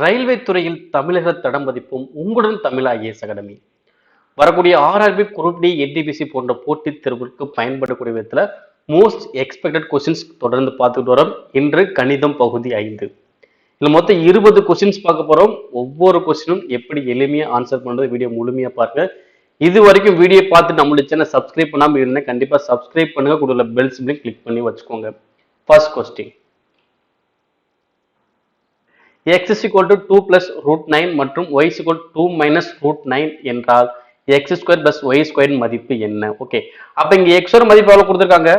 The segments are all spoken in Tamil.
ரயில்வே துறையில் தமிழக தடம் பதிப்பும் உங்களுடன் தமிழ் ஐஏஎஸ் அகாடமி. வரக்கூடிய ஆர்ஆர்பி, குரூப் டி, என்டிபிசி போன்ற போட்டித் தேர்வுகளுக்கு பயன்படக்கூடிய விதத்தில் மோஸ்ட் எக்ஸ்பெக்டட் கொஸ்டின்ஸ் தொடர்ந்து பார்த்துட்டு வரோம். இன்று கணிதம் பகுதி 5. இதில் மொத்தம் 20 கொஸ்டின்ஸ் பார்க்க போறோம். ஒவ்வொரு கொஸ்டினும் எப்படி எளிமையா ஆன்சர் பண்றது வீடியோ முழுமையா பாருங்க. இது வரைக்கும் வீடியோ பார்த்து நம்மளுடைய சேனல் சப்ஸ்கிரைப் பண்ணாமல் இருந்தால் கண்டிப்பா சப்ஸ்கிரைப் பண்ணுங்க. கூட பெல் சிம்பிளையும் கிளிக் பண்ணி வச்சுக்கோங்க. First question, x is equal to 2 plus root 9 மற்றும் y is equal to 2 minus root 9 என்றால் x square plus y square மதிப்பு என்ன? ஓகே, அப்ப இங்க x ஓட மதிப்பு எவ்வளவு கொடுத்திருக்காங்க?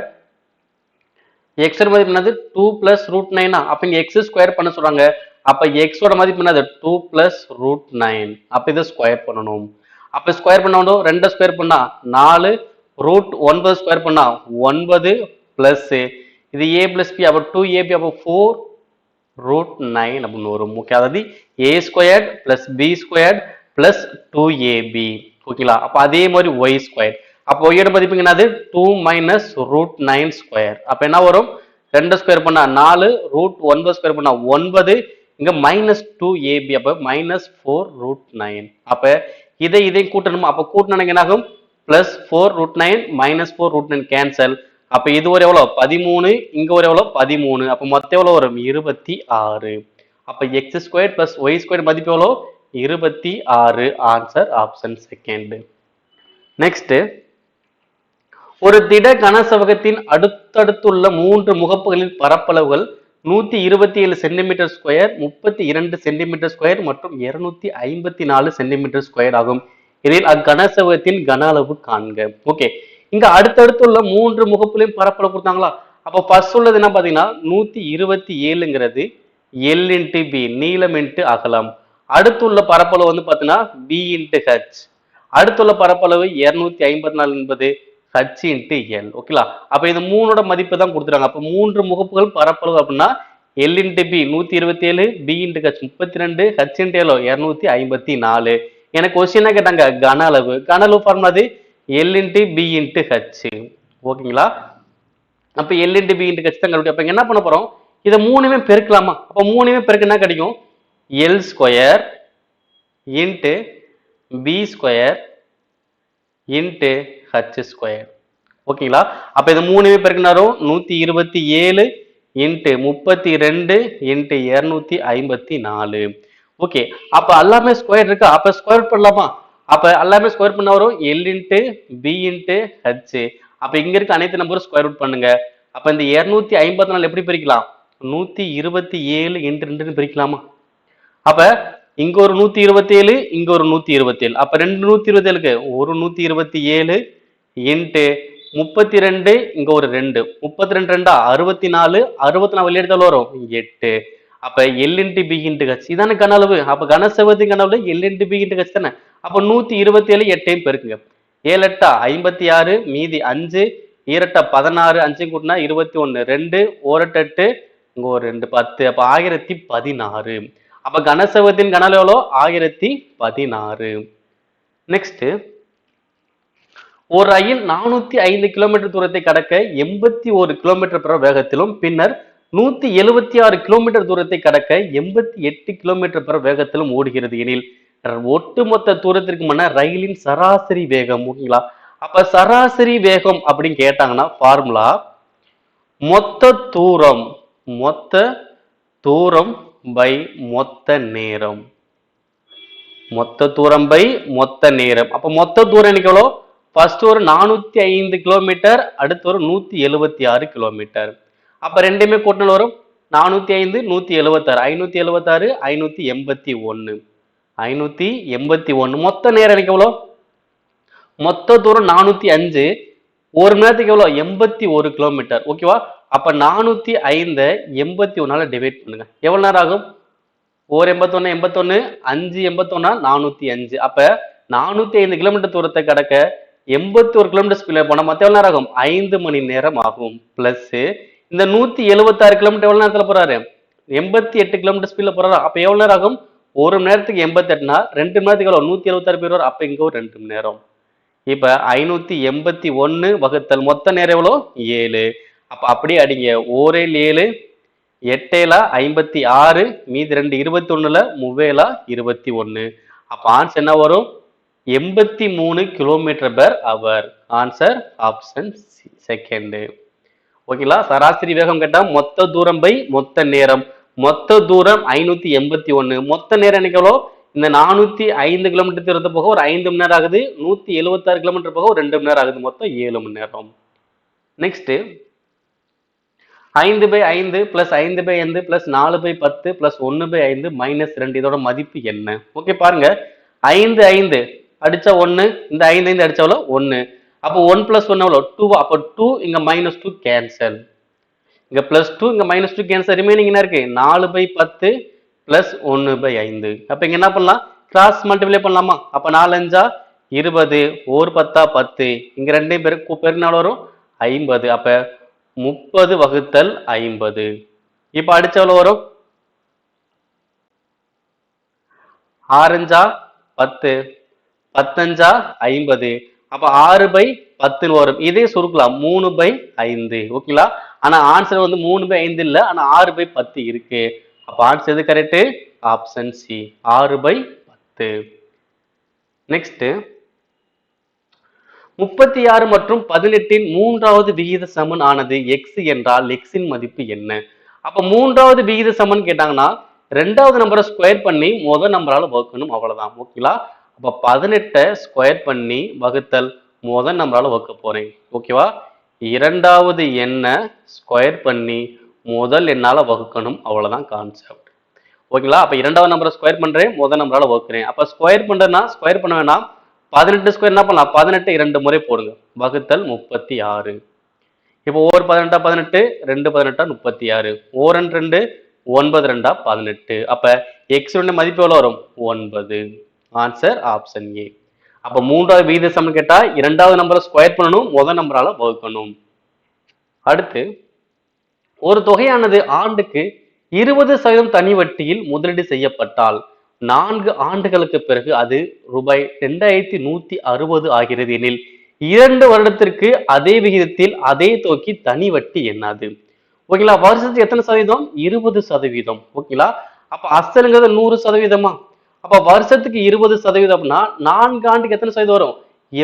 x ஓட மதிப்பு என்னது? 2 plus root 9. அப்ப இங்க x ஸ்கொயர் பண்ண சொல்றாங்க. அப்ப x ஓட மதிப்பு என்னது? 2 plus root 9. அப்ப இதை ஸ்கொயர் பண்ணணும். அப்ப ஸ்கொயர் பண்ணணும், 2 ஸ்கொயர் பண்ணா 4, ரூட் 9 ஸ்கொயர் பண்ணா 9 பிளஸ் இது a plus b, அப்ப 2ab, அப்ப 4 root 9 அப்படின்னு வரும். ஓகே, அதாவது a squared plus b squared plus 2ab. ஓகேங்களா? அப்ப அதே மாதிரி y ஸ்கொயர். அப்போ y ஓட மதிப்பு என்னது? 2 மைனஸ் ரூட் 9 ஸ்கொயர். அப்ப என்ன வரும்? 2 ஸ்கொயர் பண்ணா 4, ரூட் 9 ஸ்கொயர் பண்ணா 9, இங்க மைனஸ் 2ab, அப்ப மைனஸ் 4 ரூட் 9. அப்ப இதை கூட்டணும். அப்ப கூட்டினா என்ன ஆகும்? Plus 4 root 9 minus 4 root 9 cancel. அப்ப இது ஒரு எவ்வளவு? 13, இங்க ஒரு எவ்வளவு? 13. அப்ப மொத்தம் எவ்வளவு வரும்? 26. அப்ப x square plus y square மதிப்பு எவ்வளவு? 26. Answer option second. நெக்ஸ்ட், ஒரு திட கனசவகத்தின் அடுத்தடுத்துள்ள 3 முகப்புகளின் பரப்பளவுகள் 127 சென்டிமீட்டர் ஸ்கொயர், 32 சென்டிமீட்டர் ஸ்கொயர் மற்றும் 254 சென்டிமீட்டர் ஸ்கொயர் ஆகும். இதில் அக்கனசவகத்தின் கன அளவு காண்க. ஓகே, இங்க அடுத்தடுத்துள்ள 3 முகப்புலையும் பரப்பளவு கொடுத்தாங்களா? அப்ப ஃபர்ஸ்ட் உள்ளது என்ன பாத்தீங்கன்னா 127ங்கிறது எல் இன்ட்டு பி, நீளம் இன்ட்டு அகலம். அடுத்துள்ள பரப்பளவு வந்து பாத்தீங்கன்னா பி இன்ட்டு ஹெச். அடுத்துள்ள பரப்பளவு 254 என்பது ஹச் இன்ட்டு எல். ஓகேலா? அப்ப இது 3ஓட மதிப்பு தான் கொடுத்துருக்காங்க. அப்ப 3 முகப்புகள் பரப்பளவு அப்படின்னா L into B 127, B into H 32, H into L 254. எனக்கு கொஸ்டின் கேட்டாங்க கன அளவு. கன அளவு formula L into B into H. ஓகேங்களா? அப்ப L into B into H தான் கண்டுபிடிக்கும். அப்ப என்ன பண்ண போறோம்? இதை 3மே பெருக்கலாமா? அப்ப 3மே பெருக்க என்ன கிடைக்கும்? L square into B square into H square. ஓகேங்களா? அப்ப இது 3மே பெருக்கினாரும் 127 இன்ட்டு 32 இன்ட்டு 254. ஓகே, அப்ப எல்லாமே ஸ்கொயர் இருக்கு. அப்ப ஸ்கொயர் பண்ணலாமா? அப்ப எல்லாமே ஸ்கொயர் பண்ண வரும் L into B into H. அப்ப இங்க இருக்க அனைத்து நம்பரும் ஸ்கொயர் ரூட் பண்ணுங்க. அப்ப இந்த 254 எப்படி பிரிக்கலாம்? 127 இன்ட்டு 2 பிரிக்கலாமா? அப்ப இங்க ஒரு 127, இங்க ஒரு 127. அப்ப ரெண்டு 127க்கு ஒரு 127 இன்ட்டு 32, இங்க ஒரு 2, 32 ரெண்டா 64, 64 வெளியே எடுத்தாலும் வரும் 8. அப்ப L into B into H இதான கன அளவு. அப்ப கனசவகத்தின் கன அளவு L into B into H தானே. அப்ப 127 8 பெருக்குங்க. 7 8 56, மீதி 5, 2 8 16, 5 கூட்டினா 21, 2 1 8, இங்க ஒரு 2 10. அப்ப 1016. அப்ப கனசவகத்தின் கன அளவு எவ்வளோ? 1016. நெக்ஸ்ட், ஒரு ரயில் 405 கிலோமீட்டர் தூரத்தை கடக்க 81 கிலோமீட்டர் பெர் வேகத்திலும் பின்னர் 176 கிலோமீட்டர் தூரத்தை கடக்க 88 கிலோமீட்டர் பெர் வேகத்திலும் ஓடுகிறது எனில் ஒட்டுமொத்த தூரத்திற்கு முன்ன ரயிலின் சராசரி வேகம். ஓகேங்களா? அப்ப சராசரி வேகம் அப்படின்னு கேட்டாங்கன்னா ஃபார்முலா மொத்த தூரம் பை மொத்த நேரம். மொத்த தூரம் பை மொத்த நேரம். அப்ப மொத்த தூரம் எனக்கு எவ்வளோ? ஃபர்ஸ்ட் ஒரு 405 கிலோமீட்டர், அடுத்து ஒரு 176 கிலோமீட்டர். அப்ப ரெண்டுமே கூட்டல் வரும் 405 176, 576 581, 581. மொத்த நேரம் எனக்கு எவ்வளோ? மொத்த தூரம் 405, ஒரு மணி நேரத்துக்கு எவ்வளோ? 81 கிலோமீட்டர். ஓகேவா? அப்ப 405 81 டிவைட் பண்ணுங்க. எவ்வளவு நேரம் ஆகும்? 81 81, 5 81 405. அப்ப 405 கிலோமீட்டர் தூரத்தை கடக்க 81 கிலோமீட்டர் ஸ்பீட்ல போனா மொத்தம் எவ்வளவு நேரம் ஆகும்? 5 மணி நேரம் ஆகும். பிளஸ் இந்த 176 கிலோமீட்டர் எவ்வளவு நேரத்துல போறாரு? 88 கிலோமீட்டர் ஸ்பீட்ல போறாரு. அப்ப எவ்வளவு நேரம் ஆகும்? ஒரு மணி நேரத்துக்கு 88னா 2 மணி நேரத்துக்கு எவ்வளவு? 176 பேர் வரும். அப்ப இங்க ஒரு 2 மணி நேரம். இப்ப 581 வகுத்தல் மொத்த நேரம் எவ்வளோ? 7. அப்ப அப்படியே அடிங்க. 4 7 8 56, மீதி 2 21, 3 21. அப்ப ஆன்சர் என்ன வரும்? 83 km/h. Answer option second. ஓகேங்களா? சராசரி வேகம் கேட்டா மொத்த தூரம் பை மொத்த நேரம். மொத்த தூரம் 581. மொத்த நேரம் எனக்கு எவ்வளோ? இந்த 405 கிலோமீட்டர் தூரத்தை போக ஒரு 5 மணி நேரம் ஆகுது. 176 கிலோமீட்டர் போக ஒரு 2 மணி நேரம் ஆகுது. மொத்தம் 7 மணி நேரம். நெக்ஸ்ட் 5/5 + 5/5 + 4/10 + 1/5 - 2 இதோட மதிப்பு என்ன? ஓகே பாருங்க, 5 5 அடிச்சா 1, இந்த 5 5 அடிச்சா எவ்வளோ? 1. அப்போ 1 + 1 எவ்வளோ? 2. அப்போ 2 இங்க -2 கேன்சல். இங்க +2 இங்க -2 கேன்சல். ரிமைனிங் என்ன இருக்கு? 4/10 + 1/5. அப்ப இங்க என்ன பண்ணலாம்? கிராஸ் மல்டிப்ளை பண்ணலாமா? அப்ப 4 5 20, 1 10 10. இங்க ரெண்டையும் பெருக்கினா வரும் 50. அப்ப 30/50. இப்ப அடிச்ச எவ்வளவு வரும்? 6 5 10, 10 5 50. அப்ப 6/10 வரும். இதே சுருக்கலாம் 3/5. ஓகேங்களா? ஆனா ஆன்சர் வந்து 3/5 இல்ல, ஆனா 6/10 இருக்கு. அப்ப ஆன்சர் எது கரெக்ட்? Option C, 6/10. நெக்ஸ்ட் 36 மற்றும் 18இன் மூன்றாவது விகித சமன் ஆனது எக்ஸ் என்றால் எக்ஸின் மதிப்பு என்ன? அப்ப மூன்றாவது விகித சமன் கேட்டாங்கன்னா ரெண்டாவது நம்பரை ஸ்கொயர் பண்ணி முதல் நம்பரால வகுக்கணும், அவ்வளவுதான். ஓகேங்களா? அப்ப 18 ஸ்கொயர் பண்ணி வகுத்தல் முதல் நம்பரால வகுக்க போறேன். ஓகேவா? இரண்டாவது எண்ணை ஸ்கொயர் பண்ணி முதல் எண்ணால வகுக்கணும், அவ்வளவுதான் கான்செப்ட். ஓகேங்களா? அப்ப இரண்டாவது நம்பரை ஸ்கொயர் பண்றேன், முதல் நம்பரால வகுக்கிறேன். அப்ப ஸ்கொயர் பண்றேன்னா ஸ்கொயர் பண்ண வேணாம், 18 ஸ்கொயர் என்ன பண்ணலாம்? 18 2 முறை போடுங்க, வகுத்தல் 36. இப்போ ஓர் 18 18, 2 18 36, ஓர் 2 9 2 18. அப்ப எக்ஸ் மதிப்பு எவ்வளவு வரும்? 9. Answer option A. அப்ப மூன்றாவது விகித சமன் கேட்டா இரண்டாவது நம்பரை ஸ்கொயர் பண்ணணும், முதல் நம்பரால வகுக்கணும். அடுத்து ஒரு தொகையானது ஆண்டுக்கு 20% தனி வட்டியில் முதலீடு செய்யப்பட்டால் 4 ஆண்டுகளுக்கு பிறகு அது ரூபாய் 2160 ஆகிறது எனில் 2 வருடத்திற்கு அதே விகிதத்தில் அதே தொகைக்கு தனி வட்டி என்னது? ஓகேங்களா? வருஷத்துக்கு எத்தனை சதவீதம்? 20%. ஓகேங்களா? அப்ப அசலுங்கிறது 100%. அப்ப வருஷத்துக்கு 20% அப்படின்னா 4 ஆண்டுக்கு எத்தனை சதவீதம் வரும்?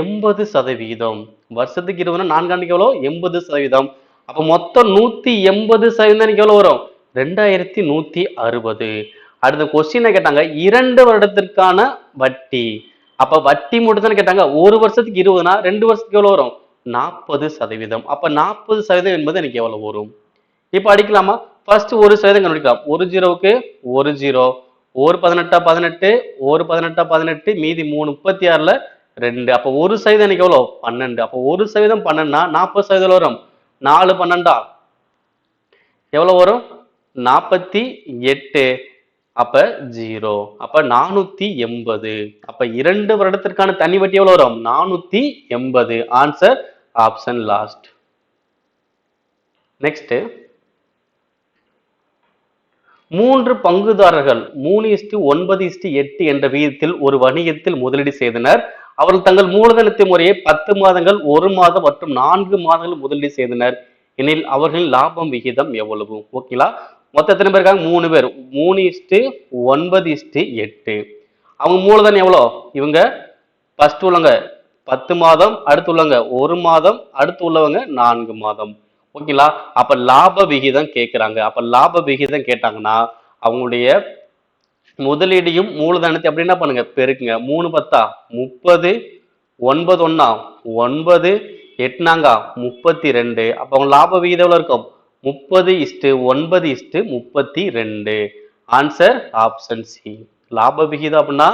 80%. வருஷத்துக்கு 20 4 ஆண்டுக்கு எவ்வளோ? 80%. அப்ப மொத்தம் 180% எவ்வளவு வரும்? 2160. அடுத்த கொஸ்டின் கேட்டாங்க 2 வருடத்திற்கான வட்டி. அப்ப வட்டி மட்டும் தான் கேட்டாங்க. ஒரு வருஷத்துக்கு 20னா 2 வருஷத்துக்கு எவ்வளவு வரும்? 40%. அப்ப 40% என்பது எனக்கு எவ்வளவு வரும்? இப்ப அடிக்கலாமா? ஃபர்ஸ்ட் 1% கண்டுபிடிக்கலாம். 1 0க்கு 1 0, ஒரு 18 18, ஒரு 18 18, மீதி 3 36ல 2. அப்ப 1% எனக்கு எவ்வளவு? 12. அப்ப 1% 12னா 40% வரும். 4 12 எவ்வளவு வரும்? 48. அப்ப 0. அப்ப 480. அப்ப 2 வருடத்திற்கான தனி வட்டி எவ்வளவு வரும்? 480. Answer option last. நெக்ஸ்ட் 3 பங்குதாரர்கள் 3:9:8 என்ற விகிதத்தில் ஒரு வணிகத்தில் முதலீடு செய்தனர். அவர்கள் தங்கள் மூலதனத்தை முறையே 10 மாதங்கள், 1 மாதம் மற்றும் 4 மாதங்கள் முதலீடு செய்தனர் எனில் அவர்களின் லாபம் விகிதம் எவ்வளவு? ஓகேங்களா? மொத்தம் எத்தனை பேர் இருக்காங்க? 3 பேர். 3:9:8. அவங்க மூலதனம் எவ்வளோ? இவங்க ஃபர்ஸ்ட் உள்ளவங்க 10 மாதம், அடுத்து உள்ளவங்க 1 மாதம், அடுத்து உள்ளவங்க 4 மாதம். ஓகேங்களா? அப்ப லாப விகிதம் கேட்கிறாங்க. அப்ப லாப விகிதம் கேட்டாங்கன்னா அவங்களுடைய முதலீடையும் மூலதனத்தை அப்படி என்ன பண்ணுங்க? பெருக்குங்க. 3 10 30, 9 1 9, 8 32. அப்ப அவங்க லாப விகிதம் எவ்வளவு இருக்கும்? 30:9:32. Answer option C. லாப விகிதம் அப்படின்னா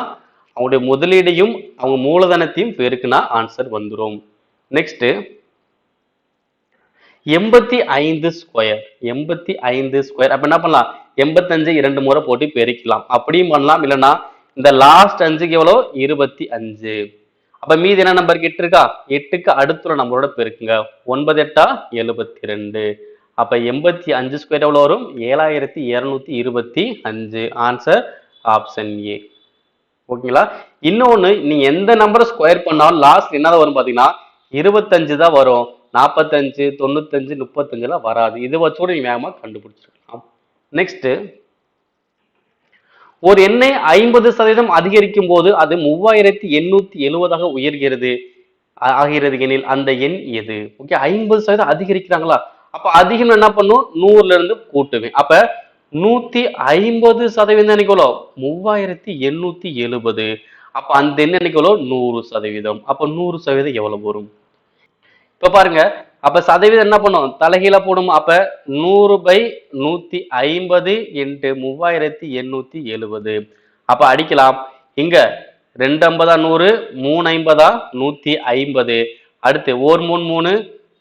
அவங்களுடைய முதலீடையும் அவங்க மூலதனத்தையும் பெருக்குனா ஆன்சர் வந்துடும். Next 85 square. 85 ஸ்கொயர் அப்ப என்ன பண்ணலாம்? 85 2 முறை போட்டு பெருக்கலாம், அப்படியும் பண்ணலாம். இல்லைன்னா இந்த லாஸ்ட் 5க்கு எவ்வளோ? 25. அப்ப மீதி என்ன நம்பர்? 8 இருக்கா? 8க்கு அடுத்துள்ள நம்பரோட பெருக்குங்க. 9 8 72. அப்ப 85 ஸ்கொயர் எவ்வளவு வரும்? 7225. Answer option A. ஓகேங்களா? இன்னொன்னு, நீங்க எந்த நம்பரை ஸ்கொயர் பண்ணாலும் லாஸ்ட் என்னதான் வரும் பாத்தீங்கன்னா 25 தான் வரும். 45 95 35 வராது. இது வச்சோட நீங்க வேகமா கண்டுபிடிச்சிருக்கலாம். நெக்ஸ்ட், ஒரு எண்ணை 50% அதிகரிக்கும் போது அது 3870 உயர்கிறது ஆகிறது எனில் அந்த எண் எது? ஓகே, 50% அதிகரிக்கிறாங்களா? அப்ப அதிகம் என்ன பண்ணும்? 100ல இருந்து கூட்டுவேன். அப்ப 150% எனக்கு எவ்வளோ? 3870. அப்ப அந்த எண் எனக்கு எவ்வளோ? 100%. அப்ப 100% எவ்வளவு வரும்? இப்ப பாருங்க, அப்ப சதவீதம் என்ன பண்ணும்? தலைகீழா போடும். அப்ப 100/150 இன்ட்டு 3870. அப்ப அடிக்கலாம். இங்க 250 100, 350 150. அடுத்து 1 3 3,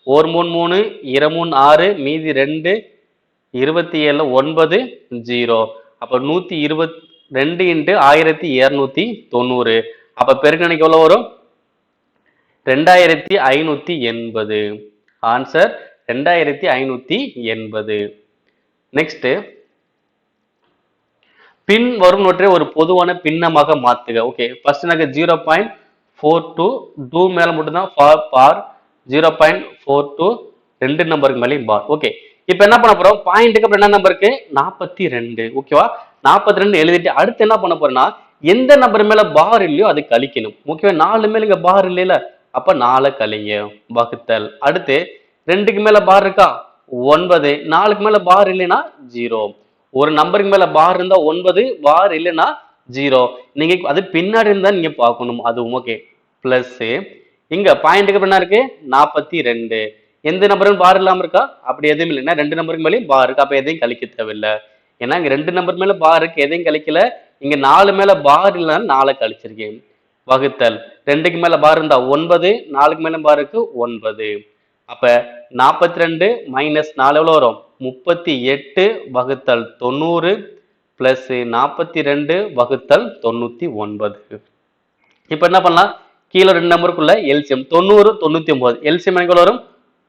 1 3 3, 2 3 6, மீதி 2, 27 9 0. அப்ப 122 இன்ட்டு 1290. அப்ப பெருக்கணிக்கு எவ்வளவு வரும்? 2580. ஆன்சர் 2580. நெக்ஸ்ட், பின் வரும்வற்றை ஒரு பொதுவான பின்னமாக மாத்துக. ஓகே, ஃபர்ஸ்ட் எனக்கு 0.42 2 மேல மட்டும்தான் பார் 0.42 ரெண்டு நம்பருக்கு மேலேயும் பார். ஓகே, இப்போ என்ன பண்ண போறோம்? பாயிண்ட்டுக்கு அப்புறம் என்ன நம்பர் இருக்கு? 42. ஓகேவா? 42 எழுதிட்டு அடுத்து என்ன பண்ண போறேன்னா, எந்த நம்பர் மேல பார் இல்லையோ அது கழிக்கணும். ஓகேவா? 4 மேல இங்க பார் இல்லையில, அப்ப 4 கழிங்க வகுத்தல். அடுத்து 2க்கு மேல பார் இருக்கா? 9. 4க்கு மேல பார் இல்லைன்னா 0. ஒரு நம்பருக்கு மேல பார் இருந்தா 9, பார் இல்லைன்னா 0. நீங்க அது பின்னாடி இருந்தா நீங்க பார்க்கணும். அது ஓகே. பிளஸ் இங்க பாயிண்ட்டுக்கு என்ன இருக்கு? 42. எந்த நம்பரும் பார் இல்லாம இருக்கா? அப்படி எதுவும் இல்லைன்னா 2 நம்பருக்கு மேலேயும் பார் இருக்கு. அப்ப எதையும் கழிக்க தேவையில்லை. ஏன்னா இங்க 2 நம்பர் மேல பார் இருக்கு, எதையும் கழிக்கல. இங்க 4 மேல பார் இல்லைன்னா 4 கழிச்சிருக்கேன். வகுத்தல் 2க்கு மேல பார் இருந்தா 9, 4க்கு மேல பார் இருக்கு 9. அப்ப 42 மைனஸ் 4 எவ்வளவு வரும்? 38 வகுத்தல் 90 பிளஸ் 42 வகுத்தல் 99. இப்ப என்ன பண்ணலாம்? கீழே 2 நம்பருக்குள்ள எல்சியம் 90 99. எல்சியம் எனக்கு வரும்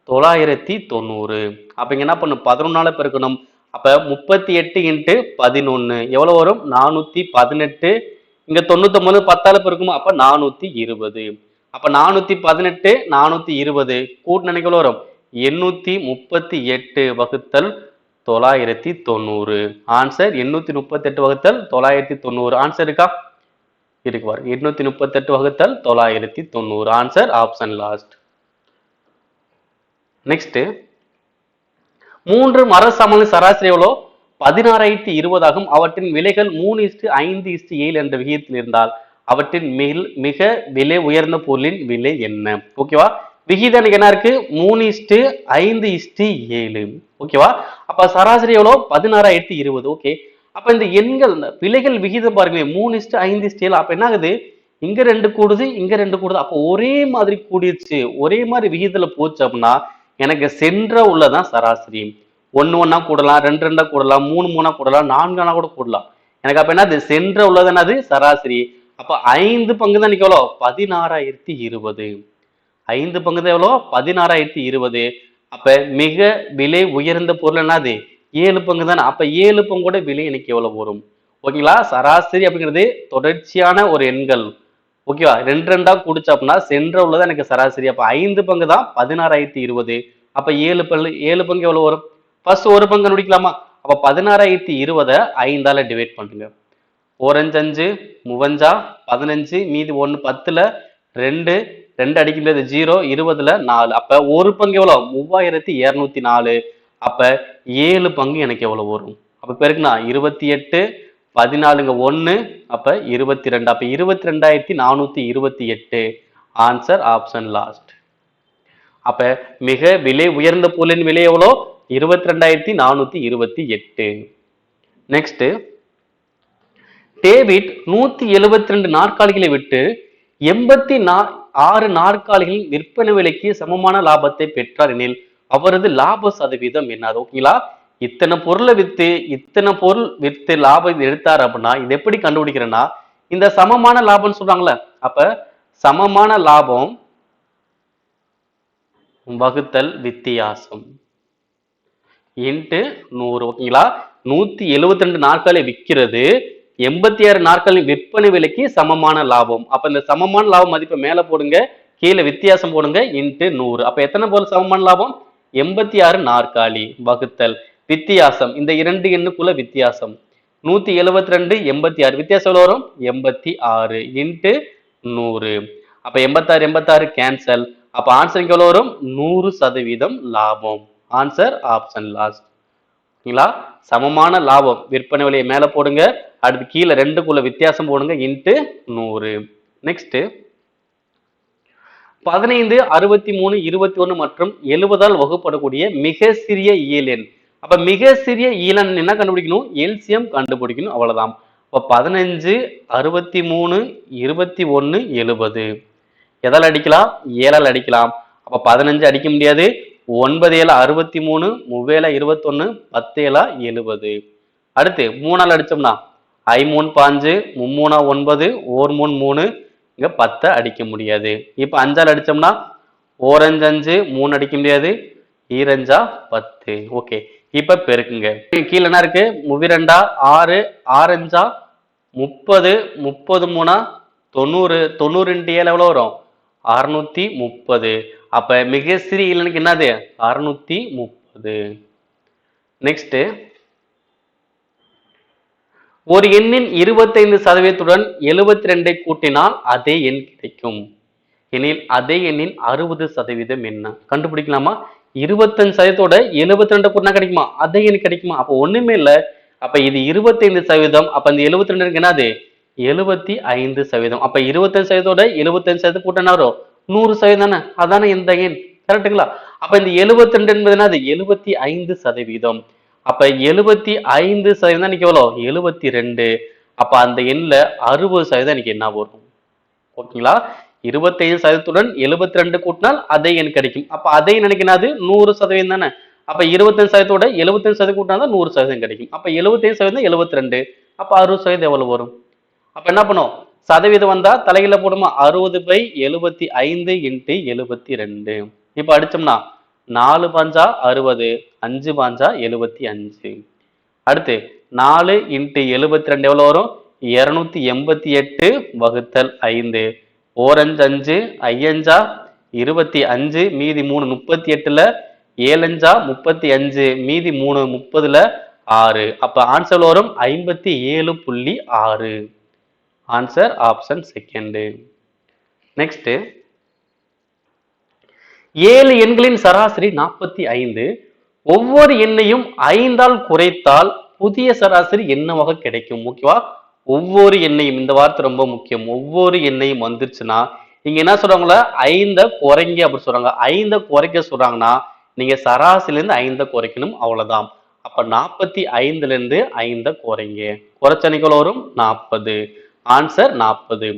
990. அப்ப இங்க என்ன பண்ணும்? 11 பெருக்கணும். அப்ப 38 இன்ட்டு 11 எவ்வளவு வரும்? 418. இங்க 99 10 பெருக்குமா? அப்ப 420. அப்ப 418 420 கூட்டு நினைக்கல வரும் 838 வகுத்தல் 990. ஆன்சர் 838 வகுத்தல் 990. ஆன்சர் இருக்கா? இருக்கு பாருங்க. 838 வகுத்தல் 990. Answer option last. நெக்ஸ்ட், 3 மர சமநிலை சராசரி எவ்வளோ? 1620 ஆகும். அவற்றின் விலைகள் 3:5:7 என்ற விகிதத்தில் இருந்தால் அவற்றின் மிக விலை உயர்ந்த பொருளின் விலை என்ன? ஓகேவா? விகிதம் எனக்கு என்ன இருக்கு? 3:5:7. ஓகேவா? அப்ப சராசரி எவ்வளோ? 1620. ஓகே, அப்ப இந்த எண்கள் விலைகள் விகிதம் பாருங்க 3:5:7. அப்ப என்ன ஆகுது? இங்க 2 கூடுது, இங்க 2 கூடுது. அப்போ ஒரே மாதிரி கூடிடுச்சு, ஒரே மாதிரி விகிதத்துல போச்சு அப்படின்னா எனக்கு சென்ற உள்ளதான் சராசரி. 1 1 கூடலாம், 2 2 கூடலாம், 3 3 கூடலாம், 4 கூட கூடலாம். எனக்கு அப்ப என்னது? சென்ற உள்ளது என்னது? சராசரி. அப்ப 5 பங்கு தான் எவ்வளோ? 1620. 5 பங்கு தான் எவ்வளோ? 1620. அப்ப மிக விலை உயர்ந்த பொருள் என்னது? 7 பங்கு தானே. அப்ப 7 பங்கோட விலை எனக்கு எவ்வளவு வரும்? ஓகேங்களா? சராசரி அப்படிங்கிறது தொடர்ச்சியான ஒரு எண்கள். ஓகேவா? 2 2 கூடிச்சு அப்படின்னா சென்ற உள்ளது எனக்கு சராசரி. அப்ப 5 பங்கு தான் 1620. அப்ப 7 பங்கு எவ்வளவு வரும்? ஃபர்ஸ்ட் ஒரு பங்கு முடிக்கலாமா? அப்ப 1620 5ஆல டிவைட் பண்ணுங்க. 4 5 5 5 15, மீதி 1 10ல 2 2 அடிக்க முடியாது 0, 20ல 4. அப்ப ஒரு பங்கு எவ்வளவு? 3204. அப்ப 7 பங்கு எனக்கு எவ்வளவு வரும்? அப்ப பெருக்குனா 28 14ங்க 1, அப்ப 22. அப்ப 22428. Answer option last. அப்ப மிக விலை உயர்ந்த பொருளின் விலை எவ்வளோ? 22428. நெக்ஸ்ட், டேவிட் 172 நாற்காலிகளை விட்டு 86 நாற்காலிகளின் விற்பனை விலைக்கு சமமான லாபத்தை பெற்றார் எனில் அவரது லாப சதவீதம் என்ன? ஓகேங்களா? இத்தனை பொருளை வித்து லாபம் எடுத்தார் அப்படின்னா இது எப்படி கண்டுபிடிக்கிறேன்னா, இந்த சமமான லாபம்னு சொல்றாங்கல்ல, அப்ப சமமான லாபம் வகுத்தல் வித்தியாசம் இன்ட்டு 100. ஓகேங்களா? 172 நாட்களை விற்கிறது, 86 நாட்களின் விற்பனை விலைக்கு சமமான லாபம். அப்ப இந்த சமமான லாபம் மதிப்பை மேல போடுங்க, கீழே வித்தியாசம் போடுங்க, இன்ட்டு 100. அப்ப எத்தனை பொருள் சமமான லாபம்? 86 நாற்காலி வகுத்தல் வித்தியாசம் இந்த இரண்டு எண்ணுக்குள்ள வித்தியாசம் 172 86 வித்தியாசம் எவ்வளவு வரும் 86 இன்ட்டு 100. அப்ப 86 கேன்சல். அப்ப ஆன்சர் எவ்வளவு வரும் 100% லாபம். Answer option last. ஓகேங்களா? சமமான லாபம் விற்பனை விலையை மேல போடுங்க, அடுத்து கீழே ரெண்டுக்குள்ள வித்தியாசம் போடுங்க இன்ட்டு 100. நெக்ஸ்ட் 15, 63, 21 மற்றும் 70ஆல் வகுப்படக்கூடிய மிக சிறிய இயல் எண். அப்ப மிக சிறிய இயலன் என்ன கண்டுபிடிக்கணும், எல்சியம் கண்டுபிடிக்கணும், அவ்வளவுதான். அப்ப 15, 63, 21, 70 எதால் அடிக்கலாம், 7ஆல் அடிக்கலாம். அப்ப 15 அடிக்க முடியாது, 9 7 63, 3 7 21, 10 7 70. அடுத்து 3ஆல் அடிச்சோம்னா 5 3 5, 3 9, 1 3 3, இங்க 10 அடிக்க முடியாது. இப்ப 5ஆல் அடிச்சோம்னா 4 5 5, 3 அடிக்க முடியாது, 2 10. ஓகே, இப்ப பெருக்குங்க. கீழே என்ன இருக்கு, 32 6 6 5 30, 30 3 90, 90 இன்ட்டு 7 எவ்வளவு வரும் 630. அப்ப மிக சிறிய இலனுக்கு என்னது 630. நெக்ஸ்ட் ஒரு எண்ணின் 25%உடன் 72 கூட்டினால் அதே எண் கிடைக்கும் எனில் அதே எண்ணின் 60% என்ன கண்டுபிடிக்கலாமா? 25%ஓட 72 கூட்டினா கிடைக்குமா, அதே எண் கிடைக்குமா? அப்ப ஒண்ணுமே இல்ல. அப்ப இது 25%, அப்ப இந்த 72 என்னது 75%. அப்ப 25%ஓட 75% கூட்டினா வரும் 100% தானே, அதானே இந்த எண், கரெக்டுங்களா? அப்ப இந்த 72 என்பது என்னது 75%. அப்ப 75% இன்னைக்கு எவ்வளவு 72. அப்ப அந்த எண்ணில் 60% இன்னைக்கு என்ன வரும்? ஓகேங்களா? 25%உடன் 72 கூட்டினால் அதே எண் கிடைக்கும். அப்ப அதே எண் என்னது 100% தானே. அப்ப 25%ஓட 75% கூட்டினா தான் 100% கிடைக்கும். அப்ப 75% 72, அப்ப 60% எவ்வளவு வரும்? அப்ப என்ன பண்ணும், சதவீதம் வந்தா தலையில போடுமா, 60/75 இன்ட்டு 72. இப்ப அடிச்சோம்னா 4 5 60, 5 5 75. அடுத்து 4 இன்ட்டு 72 எவ்வளவு வரும் 288 வகுத்தல் 5. 4 5 5, 5 25, மீதி 3 38ல 7 35, மீதி 3 30ல 6. அப்ப ஆன்சர் வரும் 57.6. Answer option second. நெக்ஸ்ட் 7 எண்களின் சராசரி 45. ஒவ்வொரு எண்ணையும் 5ஆல் குறைத்தால் புதிய சராசரி என்னவாக கிடைக்கும்? ஓகேவா? ஒவ்வொரு எண்ணையும், இந்த வார்த்தை ரொம்ப முக்கியம். ஒவ்வொரு எண்ணையும் வந்துருச்சுன்னா இங்க என்ன சொல்றாங்களா, 5 குறைங்க அப்படி சொல்றாங்க. 5 குறைக்க சொல்றாங்கன்னா நீங்க சராசரில இருந்து 5 குறைக்கணும், அவ்வளவுதான். அப்ப 45ல இருந்து 5 குறைங்க. குறைச்சனிக்கு வரும் 40. ஆன்சர் 40.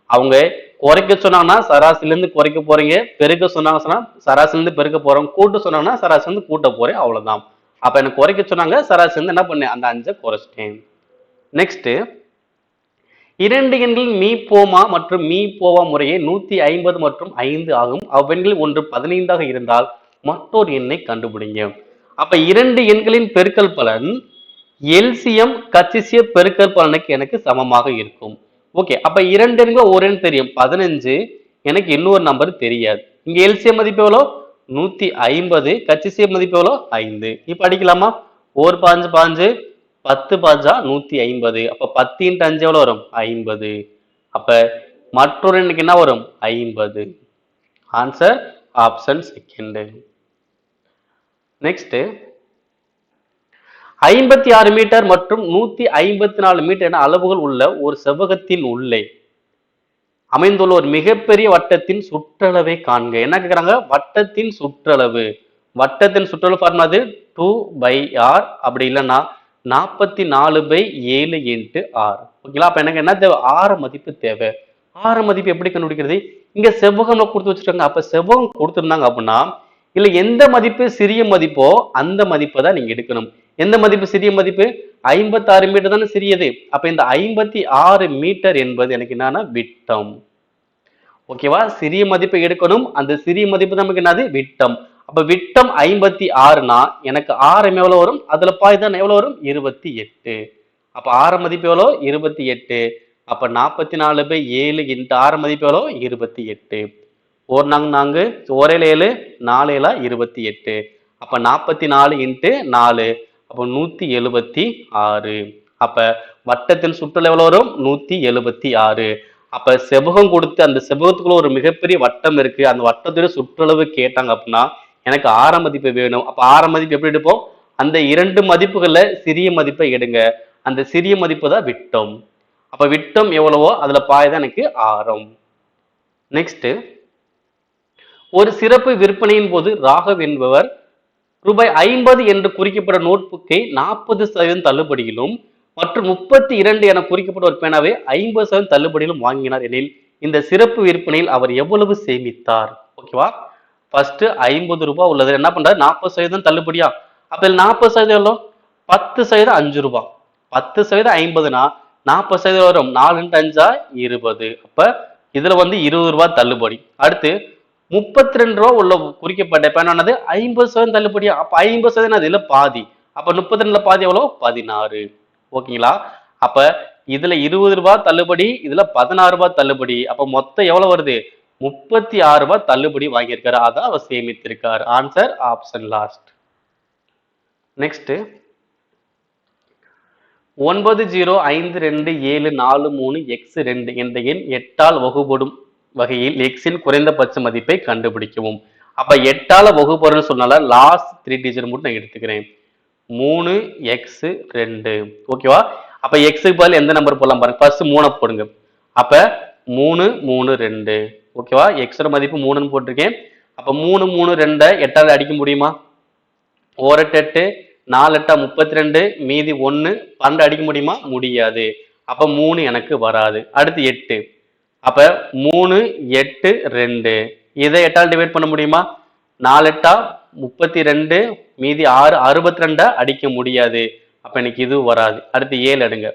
அவங்க குறைக்க சொன்னாங்கன்னா சராசரில இருந்து குறைக்க போறீங்க, பெருக்க சொன்னாங்கன்னா சராசரில இருந்து பெருக்க போறோம், கூட்ட சொன்னாங்கன்னா சராசரி இருந்து கூட்ட போறேன், அவ்வளவுதான். அப்ப எனக்கு குறைக்க சொன்னாங்க, சராசரி இருந்து என்ன பண்ணேன், அந்த 5 குறைச்சிட்டேன். நெக்ஸ்ட் 2 எண்களின் மீ போமா மற்றும் மீ போவா முறையே 150 மற்றும் 5 ஆகும். அவ்வெண்களில் ஒன்று 15ஆக இருந்தால் மற்றொரு எண்ணை கண்டுபிடிங்க. அப்ப 2 எண்களின் பெருக்கல் பலன் எல்சியம் கச்சிசிய பெருக்கல் பலனுக்கு எனக்கு சமமாக இருக்கும். ஓகே, அப்ப 2 எண்கள் ஒரு எண் தெரியும் 15, எனக்கு இன்னொரு நம்பர் தெரியாது. இங்க எல்சியம் மதிப்பு எவ்வளோ 150, கச்சிசிய மதிப்பு எவ்வளோ 5. இப்ப அடிக்கலாமா, 4 5 5, 10 5 150. அப்ப 10 × 5 எவ்வளவு வரும் 50. அப்ப மற்றொரு எண்ணுக்கு என்ன வரும் 50. Answer option second. Next 56 metre மற்றும் 154 மீட்டர் என அளவுகள் உள்ள ஒரு செவ்வகத்தின் உள்ளே அமைந்துள்ள ஒரு மிகப்பெரிய வட்டத்தின் சுற்றளவை காண்க. என்ன கேக்குறாங்க, வட்டத்தின் சுற்றளவு. வட்டத்தின் சுற்றளவு ஃபார்முலா 2/r, அப்படி இல்லைன்னா 44/7 × r. ஓகேங்களா? அப்ப எனக்கு என்ன தேவை, ஆர மதிப்பு தேவை. ஆர மதிப்பு எப்படி கண்டுபிடிக்கிறது, இங்க செவ்வகம் கொடுத்து வச்சிருக்காங்க. அப்ப செவ்வகம் கொடுத்திருந்தாங்க அப்படின்னா இல்ல எந்த மதிப்பு சிறிய மதிப்போ அந்த மதிப்பை தான் நீங்க எடுக்கணும். எந்த மதிப்பு சிறிய மதிப்பு, 56 மீட்டர் தானே சிறியது. அப்ப இந்த 56 மீட்டர் என்பது எனக்கு என்னன்னா விட்டம். ஓகேவா? சிறிய மதிப்பை எடுக்கணும், அந்த சிறிய மதிப்பு நமக்கு என்னது விட்டம். அப்ப விட்டம் 56னா எனக்கு ஆரம் எவ்வளவு வரும், அதுல பாய்தான் எவ்வளவு வரும் 28. அப்ப ஆர மதிப்பு எவ்வளவு 28. அப்ப 44/7 × ஆர மதிப்பு எவ்வளவு 28. 4 4 4 7 4 7 28. அப்ப 44 × 4, அப்போ 176. அப்ப வட்டத்தின் சுற்றளவு எவ்வளவு வரும்? 176. அப்ப செவ்வகம் கொடுத்து அந்த செவ்வகத்துக்குள்ள ஒரு மிகப்பெரிய வட்டம் இருக்கு, அந்த வட்டத்தோட சுற்றளவு கேட்டாங்க அப்படின்னா எனக்கு ஆர மதிப்பு வேணும். அப்ப ஆர மதிப்பு எப்படி எடுப்போம்? அந்த இரண்டு மதிப்புகள்ல சிறிய மதிப்பை எடுங்க. அந்த சிறிய மதிப்பு தான் விட்டம். அப்ப விட்டம் எவ்வளவோ அதுல பாய்தான் எனக்கு ஆரம். நெக்ஸ்ட், ஒரு சிறப்பு விற்பனையின் போது ராகவ் என்பவர் ரூபாய் 50 என்று குறிக்கப்பட்ட நோட் புக்கை 40% தள்ளுபடியிலும் மற்றும் 32 என குறிக்கப்பட்ட ஒரு பேனாவை 50% தள்ளுபடியிலும் வாங்கினார் எனில் இந்த சிறப்பு விற்பனையில் அவர் எவ்வளவு சேமித்தார்? ஓகேவா? ஃபர்ஸ்ட் 50 ரூபாய் உள்ளது, என்ன பண்றாரு? 40% தள்ளுபடியா? அப்ப 40% எவ்வளோ? 10% 5 ரூபாய். 10% 50னா 40% வரும். 4 × 5 20. அப்ப இதுல 20 ரூபாய் தள்ளுபடி. அடுத்து 32 ரூபாய் உள்ள குறிக்கப்பட்ட பேனானது 50% தள்ளுபடியா? அப்ப 50% இதுல பாதி. அப்ப 32ல பாதி எவ்வளோ? 16. ஓகேங்களா? அப்ப இதுல 20 ரூபாய் தள்ளுபடி, இதுல 16 ரூபாய் தள்ளுபடி. அப்ப மொத்தம் எவ்வளவு வருது? 36 ரூபாய் தள்ளுபடி வாங்கியிருக்காரு. அதான் அவர் சேமித்திருக்கார். Answer option last. Next, 90527443x2 என்ற எண் 8ஆல் வகுபடும் வகையில் எக்ஸின் குறைந்தபட்ச மதிப்பை கண்டுபிடிக்கவும். அப்ப 8ஆல வகுபடுன்னு சொன்னால லாஸ்ட் 3 டிஜிட் மட்டும் நான் எடுத்துக்கிறேன். 3x2. ஓகேவா? அப்ப எக்ஸுக்கு பதில் எந்த நம்பர் போடலாம் பாருங்க. ஃபர்ஸ்ட் 3 போடுங்க. அப்ப 3 3 2. ஓகேவா? எக்ஸோட மதிப்பு 3ன்னு போட்டிருக்கேன். அப்ப 3 3 2 8ஆல அடிக்க முடியுமா? 1 8 4 8 32, மீதி 1 12 அடிக்க முடியுமா? முடியாது. அப்ப 3 எனக்கு வராது. அடுத்து 8. அப்ப 3 8 2. இதை 8ஆல் டிவைட் பண்ண முடியுமா? 4 8 32, மீதி 6 62 அடிக்க முடியாது. அப்ப எனக்கு இது வராது. அடுத்து 7 எடுங்க.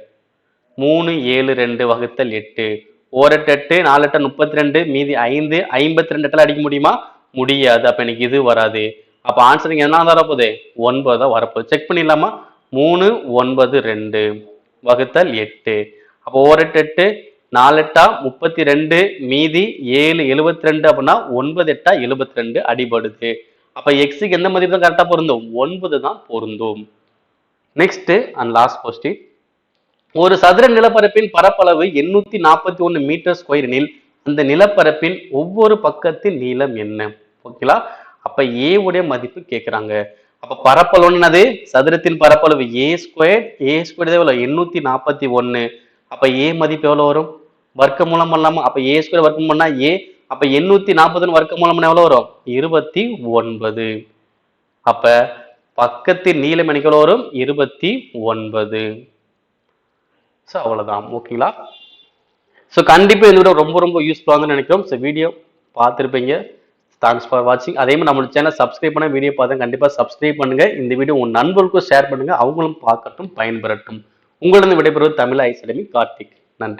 3 7 2 வகுத்தல் 8. 1 8 4 8 32, மீதி 5 52 8ஆல் அடிக்க முடியுமா? முடியாது. அப்ப எனக்கு இது வராது. அப்ப ஆன்சர் என்ன வரப்போகுது? 9 தான் வரப்போகுது. செக் பண்ணிடலாமா? 3 9 2 வகுத்தல் 8. அப்போ 1 8 4 8 32, மீதி 7 72 அப்படின்னா 9 8 72 அடிபடுது. அப்ப எக்ஸுக்கு எந்த மதிப்பு தான் கரெக்டா பொருந்தும்? 9 தான் பொருந்தும். நெக்ஸ்ட் அண்ட் லாஸ்ட் கொஸ்டின், ஒரு சதுர நிலப்பரப்பின் பரப்பளவு 841 மீட்டர் ஸ்கொயர் எனில் அந்த நிலப்பரப்பின் ஒவ்வொரு பக்கத்தின் நீளம் என்ன? ஓகேங்களா? அப்ப ஏ உடைய மதிப்பு கேட்கிறாங்க. அப்ப பரப்பளவு என்னது? சதுரத்தின் பரப்பளவு ஏ ஸ்கொயர். ஏ ஸ்கொயர் எவ்வளவு? 841. அப்ப ஏ மதிப்பு எவ்வளவு வரும்? வர்க்க மூலம் பண்ணலாமா? அப்ப ஏ ஸ்கொயர் வர்க்கம் பண்ணா ஏ. அப்ப 840 வர்க்க மூலம் எவ்வளவு வரும்? 29. அப்ப பக்கத்தின் நீளம் எனக்கு எவ்வளவு வரும்? 29. ஸோ அவ்வளவுதான். ஓகேங்களா? ஸோ கண்டிப்பா இந்த வீடியோ ரொம்ப ரொம்ப யூஸ்ஃபுல்லாக நினைக்கிறோம். ஸோ வீடியோ பார்த்துருப்பீங்க. தேங்க்ஸ் ஃபார் வாட்சிங். அதே மாதிரி நம்மளோட சேனல் சப்ஸ்கிரைப் பண்ண வீடியோ பார்த்தா கண்டிப்பா சப்ஸ்கிரைப் பண்ணுங்க. இந்த வீடியோ உங்க நண்பர்களுக்கும் ஷேர் பண்ணுங்க, அவங்களும் பார்க்கட்டும், பயன்பெறட்டும். உங்களிடம் விடைபெறுவது தமிழ் ஐஸ் அகாடமி கார்த்திக்.